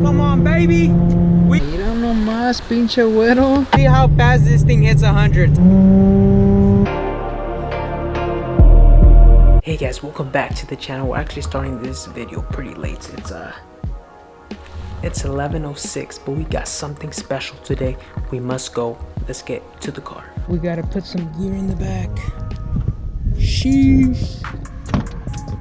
Come on, baby. Mira nomás, pinche güero. See how fast this thing hits 100. Hey guys, welcome back to the channel. We're actually starting this video pretty late. It's 11:06, but we got something special today. We must go. Let's get to the car. We gotta put some gear in the back. Sheesh.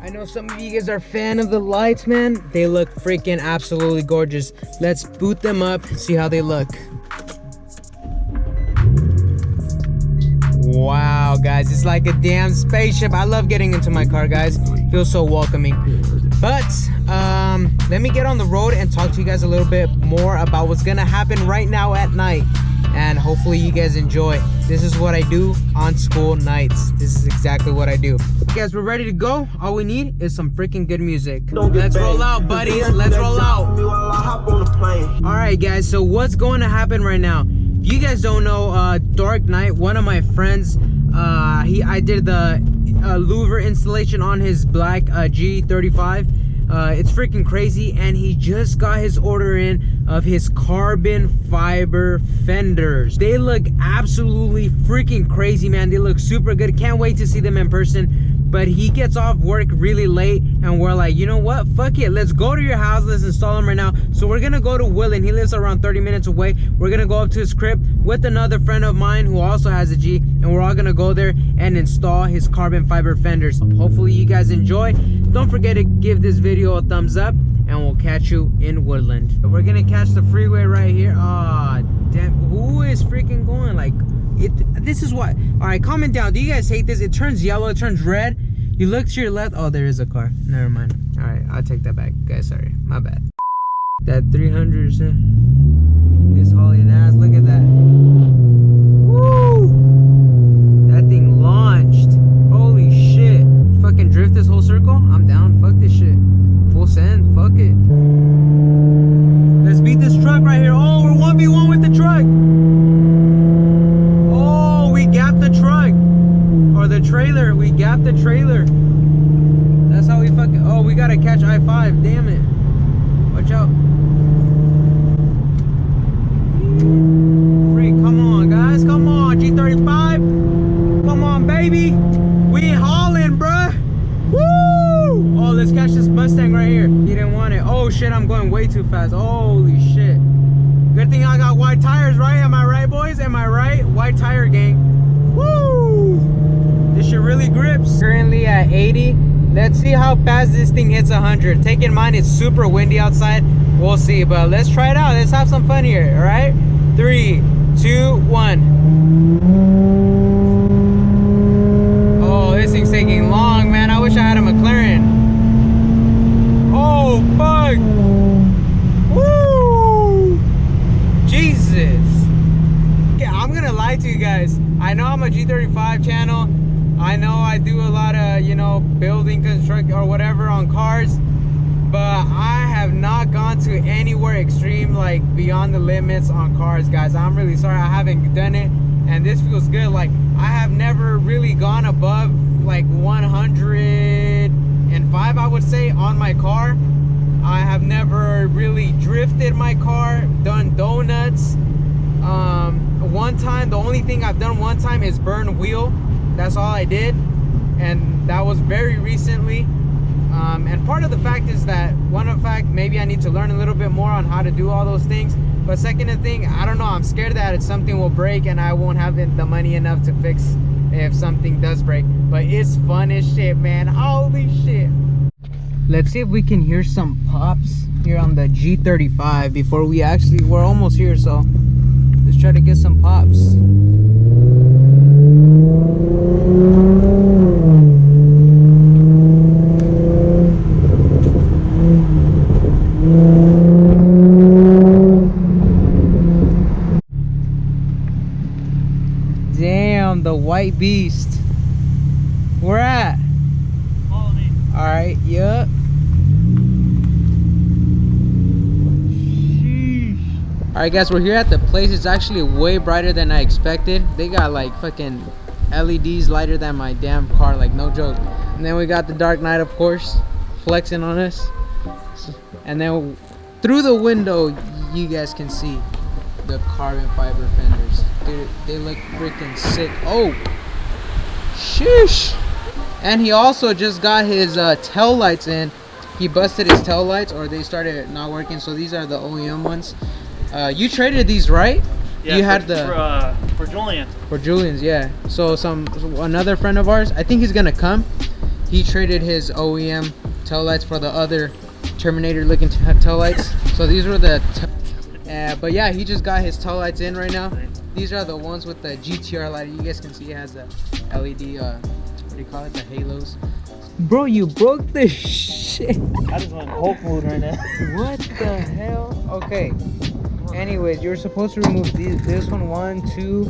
I know some of you guys are a fan of the lights, man. They look freaking absolutely gorgeous. Let's boot them up, see how they look. Wow, guys, it's like a damn spaceship. I love getting into my car, guys. Feels so welcoming. But let me get on the road and talk to you guys a little bit more about what's gonna happen right now at night, and hopefully you guys enjoy. This is what I do on school nights. This is exactly what I do. Guys, we're ready to go. All we need is some freaking good music. Let's roll out, buddies. Let's roll out. All right, guys, so what's going to happen right now? If you guys don't know, Dark Knight, one of my friends, I did the louver installation on his black G35. It's freaking crazy, and he just got his order in of his carbon fiber fenders. They look absolutely freaking crazy, man. They look super good. Can't wait to see them in person. But he gets off work really late, and we're like, you know what, fuck it, let's go to your house, let's install them right now. So we're gonna go to Willen. He lives around 30 minutes away. We're gonna go up to his crib with another friend of mine who also has a G, and we're all gonna go there and install his carbon fiber fenders. Hopefully you guys enjoy. Don't forget to give this video a thumbs up, and we'll catch you in Woodland. We're gonna catch the freeway right here. Ah, damn, who is freaking going like this is what. All right, comment down, do you guys hate this? It turns yellow, it turns red. You look to your left. Oh, there is a car. Never mind. All right, I'll take that back, guys. Sorry, my bad. That 300 is hauling ass. Look at that. Woo! That thing launched. Holy shit! Fucking drift this whole circle. I'm down. Fuck this shit. Full send. Fuck it. Let's beat this truck right here. Oh, we're 1v1 with the truck. Oh, we gapped the truck. Or the trailer. We gapped the trailer. That's how we fucking. Oh, we gotta catch I-5. Damn it. Watch out. Freak, come on, guys. Come on. G35. Come on, baby. We hauling, bruh. Woo! Oh, let's catch this Mustang right here. He didn't want it. Oh, shit. I'm going way too fast. Holy shit. Good thing I got white tires, right? Am I right, boys? Am I right? White tire gang. Woo! This shit really grips. Currently at 80. Let's see how fast this thing hits 100. Take in mind it's super windy outside. We'll see, but let's try it out. Let's have some fun here, all right? 3, 2, 1. Oh, this thing's taking long, man. I wish I had a McLaren. Oh, fuck. Woo! Jesus. Okay, I'm gonna lie to you guys. I know I'm a G35 channel. I know I do a lot of, you know, building, construct, or whatever on cars, but I have not gone to anywhere extreme, like beyond the limits on cars, guys. I'm really sorry I haven't done it, and this feels good. Like, I have never really gone above like 105, I would say, on my car. I have never really drifted my car, done donuts. One time, the only thing I've done one time is burn wheel. That's all I did, and that was very recently. And part of the fact is that, maybe I need to learn a little bit more on how to do all those things. But second thing, I don't know, I'm scared that something will break and I won't have the money enough to fix if something does break. But it's fun as shit, man. Holy shit. Let's see if we can hear some pops here on the G35 before we're almost here, so let's try to get some pops. Damn, the white beast. Where at? Follow me. All right, yup. All right, guys, we're here at the place. It's actually way brighter than I expected. They got like fucking LEDs lighter than my damn car, like no joke. And then we got the Dark Knight, of course, flexing on us. And then through the window, you guys can see the carbon fiber fenders. Dude, they look freaking sick. Oh, sheesh. And he also just got his tail lights in. He busted his tail lights, or they started not working. So these are the OEM ones. You traded these, right? Yeah, you had the for Julian. For Julian's, yeah. So another friend of ours, I think he's gonna come. He traded his OEM tail lights for the other Terminator looking tail lights. So these were the but yeah, he just got his tail lights in right now. These are the ones with the GTR light. You guys can see it has the LED what do you call it, the halos. Bro, you broke this shit. I just went Hulk mode right now. What the hell? Okay, anyways, you're supposed to remove this one, 1, 2,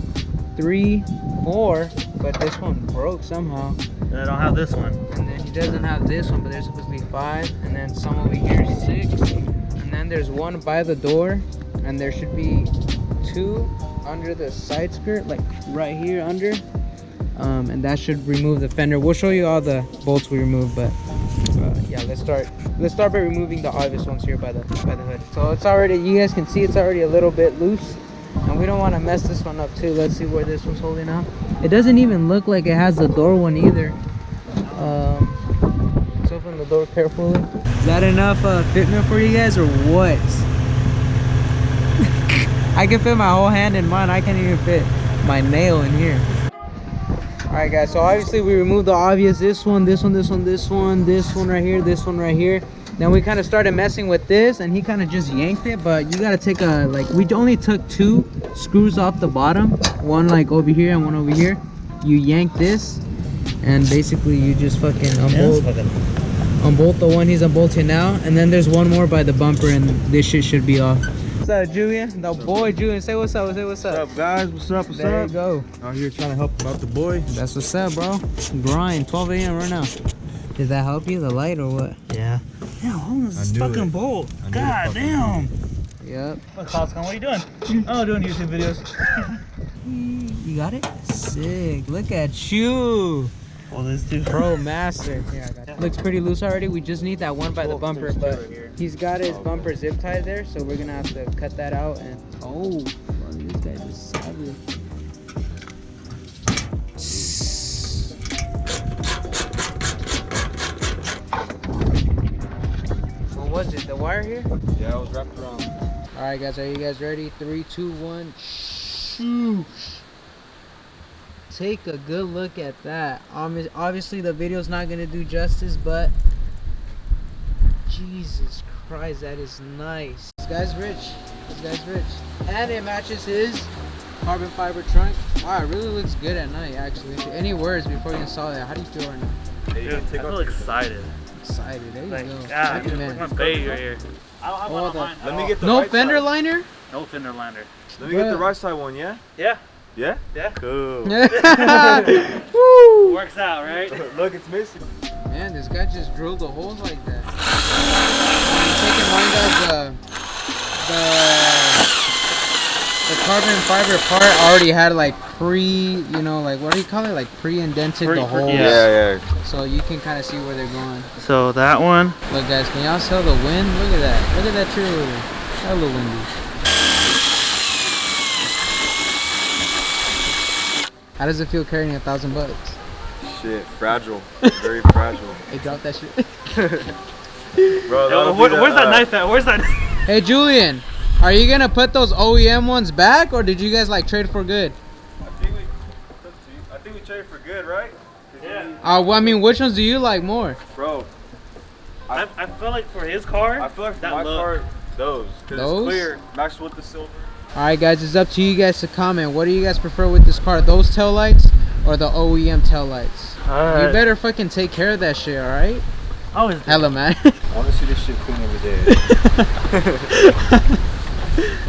3, 4, but this one broke somehow. And I don't have this one. And then he doesn't have this one, but there's supposed to be 5, and then some over here 6, and then there's 1 by the door, and there should be 2 under the side skirt, like right here under, and that should remove the fender. We'll show you all the bolts we removed, but yeah, let's start by removing the obvious ones here by the hood. So it's already, you guys can see it's already a little bit loose, and we don't want to mess this one up too. Let's see where this one's holding out. It doesn't even look like it has the door one either. Let's open the door carefully. Is that enough fitment for you guys, or what? I can fit my whole hand in mine. I can't even fit my nail in here. Alright guys, so obviously we removed the obvious, this one right here, this one right here. Then we kind of started messing with this, and he kind of just yanked it, but you gotta take a, like, we only took 2 screws off the bottom, one like over here and one over here. You yank this, and basically you just fucking unbolt the one he's unbolting now, and then there's one more by the bumper, and this shit should be off. What's up, Julian? The boy Julian, say what's up, say what's up. What's up, guys? What's up, what's there up? There you go. Out here trying to help out the boy. That's what's up, bro. Grind, 12 a.m. right now. Did that help you, the light, or what? Yeah. Damn, hold this fucking bolt. God damn. Yep. What, Costco, what are you doing? Oh, doing YouTube videos. You got it? Sick. Look at you. Well, this too. Pro master. Yeah, I got it. Looks pretty loose already. We just need that one by the bumper, but he's got his bumper zip tied there, so we're gonna have to cut that out. And oh, fuck, this guy just savage. What was it? The wire here? Yeah, I was wrapped around. All right, guys, are you guys ready? 3, 2, 1. Shoosh. Take a good look at that. Obviously the video's not gonna do justice, but Jesus Christ, that is nice. This guy's rich. This guy's rich. And it matches his carbon fiber trunk. Wow, it really looks good at night, actually. Any words before you install it? How do you feel right now? Dude, I feel excited. Excited, there you go. God, look my baby right here. I don't have one on mine. Let me get the no right fender side. liner? No fender liner. Let me get the right side one, yeah? Yeah. Yeah? Yeah. Cool. Woo! Works out, right? Look, it's missing. Man, this guy just drilled the holes like that. I'm taking mine, guys, the carbon fiber part already had like you know, like, what do you call it? Like pre-indented the holes. Yeah. So you can kind of see where they're going. So that one. Look guys, can y'all smell the wind? Look at that. Look at that tree over there. Hella windy. How does it feel carrying $1,000? Shit, fragile. Very fragile. Hey, drop that shit. Bro, Yo, where's that knife at? Where's that? Hey Julian, are you gonna put those OEM ones back, or did you guys like trade for good? I think we traded for good, right? Yeah. Well, I mean, which ones do you like more? Bro, I feel like for his car. I feel like for that my look. car, those. Because Those? it's clear, matched with the silver. Alright guys, it's up to you guys to comment. What do you guys prefer with this car? Those tail lights or the OEM tail lights? You better fucking take care of that shit, alright? Always. Hella man. I want to see this shit clean every day.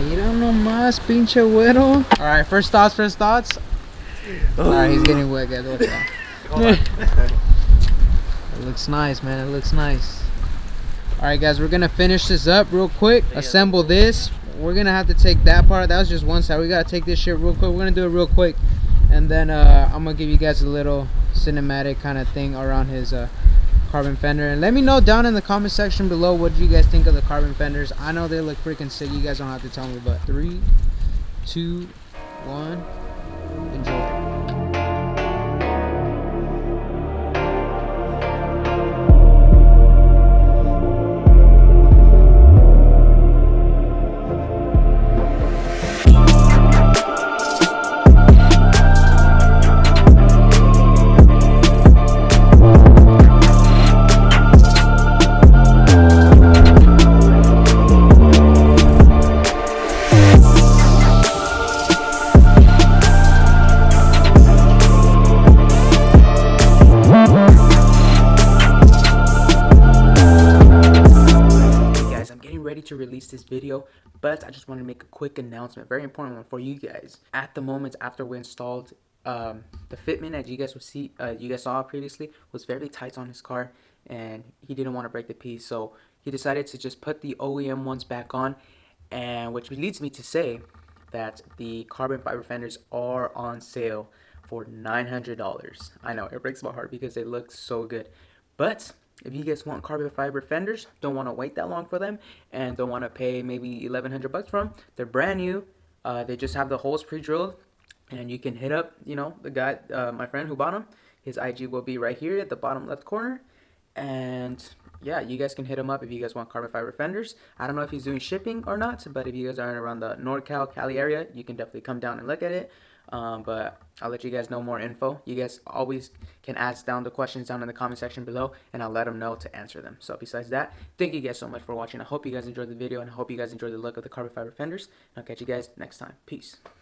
Mira nomás, pinche güero. Alright, first thoughts. Alright, he's getting wet, guys. Watch out. It looks nice, man. It looks nice. Alright guys, we're gonna finish this up real quick. Assemble this. We're gonna have to take that part. That was just one side. We gotta take this shit real quick. We're gonna do it real quick, and then I'm gonna give you guys a little cinematic kind of thing around his carbon fender. And let me know down in the comment section below what you guys think of the carbon fenders. I know they look freaking sick. You guys don't have to tell me, but 3, 2, 1, enjoy. Ready to release this video, but I just want to make a quick announcement, very important one for you guys. At the moment after we installed the fitment, as you guys will see, you guys saw previously, was very tight on his car, and he didn't want to break the piece, so he decided to just put the OEM ones back on, and which leads me to say that the carbon fiber fenders are on sale for $900. I know it breaks my heart because they look so good, but if you guys want carbon fiber fenders, don't want to wait that long for them, and don't want to pay maybe $1,100 for them, they're brand new. They just have the holes pre-drilled, and you can hit up, you know, the guy, my friend who bought them. His IG will be right here at the bottom left corner, and yeah, you guys can hit him up if you guys want carbon fiber fenders. I don't know if he's doing shipping or not, but if you guys are around the NorCal, Cali area, you can definitely come down and look at it. But I'll let you guys know more info. You guys always can ask down the questions down in the comment section below, and I'll let them know to answer them. So besides that, thank you guys so much for watching. I hope you guys enjoyed the video, and I hope you guys enjoyed the look of the carbon fiber fenders. And I'll catch you guys next time. Peace.